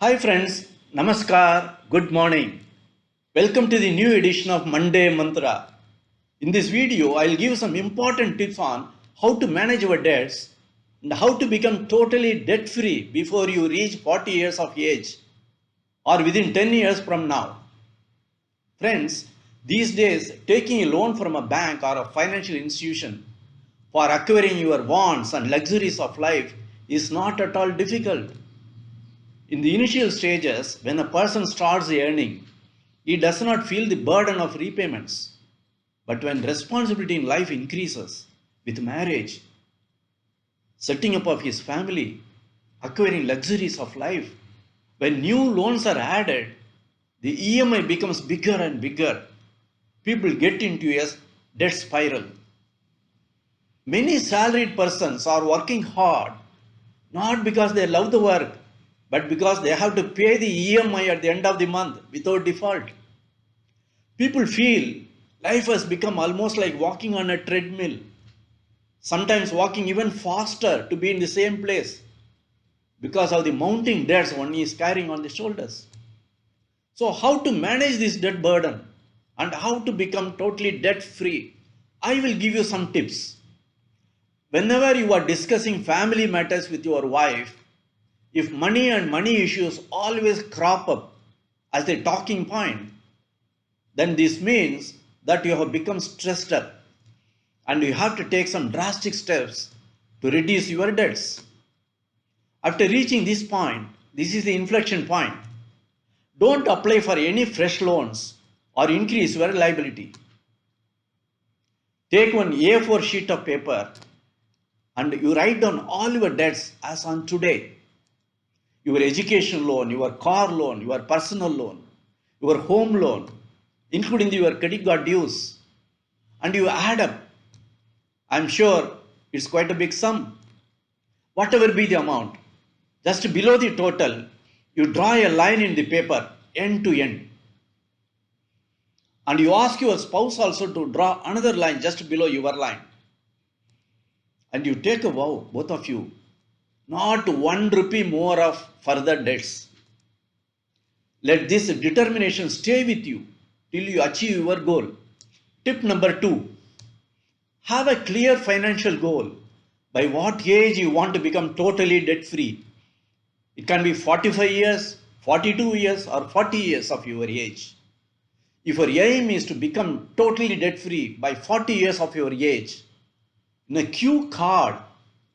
Hi friends, Namaskar, good morning. Welcome to the new edition of Monday Mantra. In this video, I'll give some important tips on how to manage our debts and how to become totally debt free before you reach 40 years of age or within 10 years from now. Friends, these days, taking a loan from a bank or a financial institution for acquiring your wants and luxuries of life is not at all difficult. In the initial stages, when a person starts earning, he does not feel the burden of repayments. But when responsibility in life increases, with marriage, setting up of his family, acquiring luxuries of life, when new loans are added, the EMI becomes bigger and bigger. People get into a debt spiral. Many salaried persons are working hard not because they love the work, but because they have to pay the EMI at the end of the month without default. People feel life has become almost like walking on a treadmill, sometimes walking even faster to be in the same place because of the mounting debts one is carrying on the shoulders. So, how to manage this debt burden and how to become totally debt free? I will give you some tips. Whenever you are discussing family matters with your wife, if money and money issues always crop up as a talking point, then this means that you have become stressed up and you have to take some drastic steps to reduce your debts. After reaching this point, this is the inflection point. Don't apply for any fresh loans or increase your liability. Take one A4 sheet of paper and you write down all your debts as on today. Your education loan, your car loan, your personal loan, your home loan, including your credit card dues, and you add up. I'm sure it's quite a big sum. Whatever be the amount, just below the total, you draw a line in the paper end to end. And you ask your spouse also to draw another line just below your line. And you take a vow, both of you, not 1 rupee more of further debts. Let this determination stay with you till you achieve your goal. Tip number 2. Have a clear financial goal. By what age you want to become totally debt free. It can be 45 years, 42 years or 40 years of your age. If your aim is to become totally debt free by 40 years of your age, in a cue card,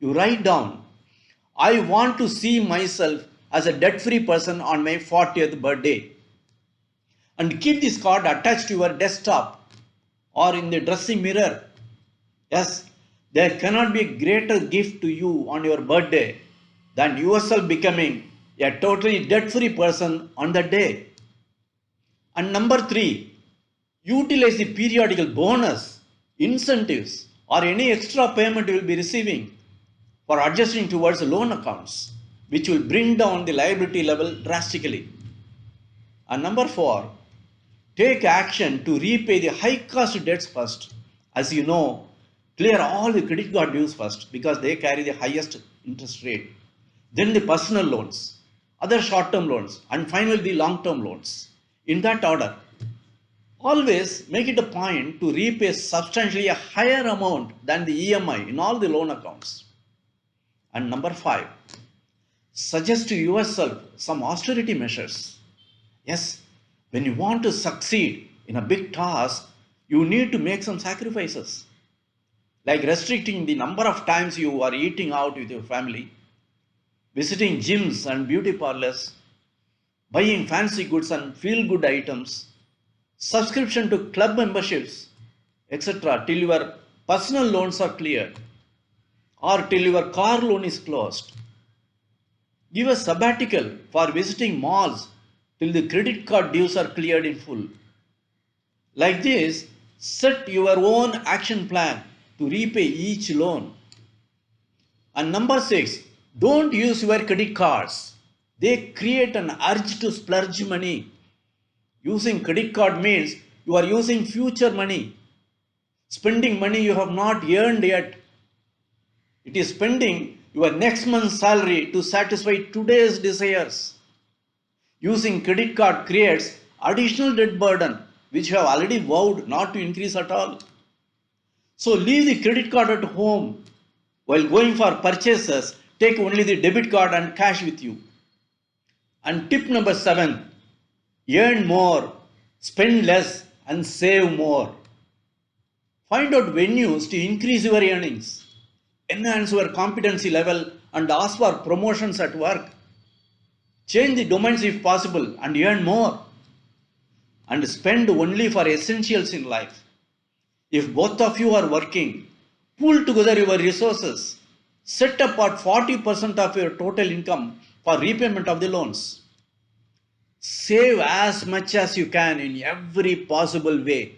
you write down, I want to see myself as a debt free person on my 40th birthday. And keep this card attached to your desktop or in the dressing mirror. Yes, there cannot be a greater gift to you on your birthday than yourself becoming a totally debt free person on that day. And number 3, utilize the periodical bonus, incentives, or any extra payment you will be receiving for adjusting towards loan accounts, which will bring down the liability level drastically. And number 4, take action to repay the high cost debts first. As you know, clear all the credit card dues first because they carry the highest interest rate. Then the personal loans, other short term loans, and finally the long term loans. In that order, always make it a point to repay substantially a higher amount than the EMI in all the loan accounts. And number 5, suggest to yourself some austerity measures. Yes, when you want to succeed in a big task, you need to make some sacrifices, like restricting the number of times you are eating out with your family, visiting gyms and beauty parlors, buying fancy goods and feel good items, subscription to club memberships, etc., till your personal loans are cleared or till your car loan is closed. Give a sabbatical for visiting malls till the credit card dues are cleared in full. Like this, set your own action plan to repay each loan. And number 6, don't use your credit cards. They create an urge to splurge money. Using credit card means you are using future money, spending money you have not earned yet. It is spending your next month's salary to satisfy today's desires. Using credit card creates additional debt burden, which you have already vowed not to increase at all. So leave the credit card at home. While going for purchases, take only the debit card and cash with you. And tip number 7, earn more, spend less, and save more. Find out venues to increase your earnings, enhance your competency level, and ask for promotions at work. Change the domains if possible and earn more. And spend only for essentials in life. If both of you are working, pool together your resources. Set apart 40% of your total income for repayment of the loans. Save as much as you can in every possible way.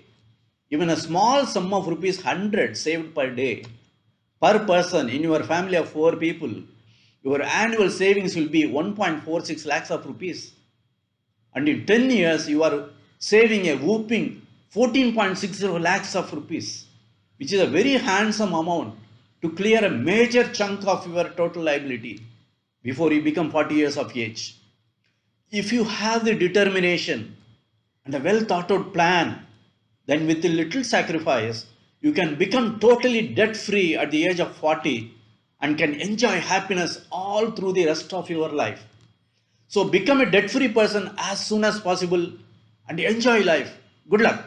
Even a small sum of rupees 100 saved per day, per person in your family of 4 people, your annual savings will be 1.46 lakhs of rupees. And in 10 years, you are saving a whooping 14.60 lakhs of rupees, which is a very handsome amount to clear a major chunk of your total liability before you become 40 years of age. If you have the determination and a well thought out plan, then with a little sacrifice, you can become totally debt free at the age of 40 and can enjoy happiness all through the rest of your life. So become a debt free person as soon as possible and enjoy life. Good luck.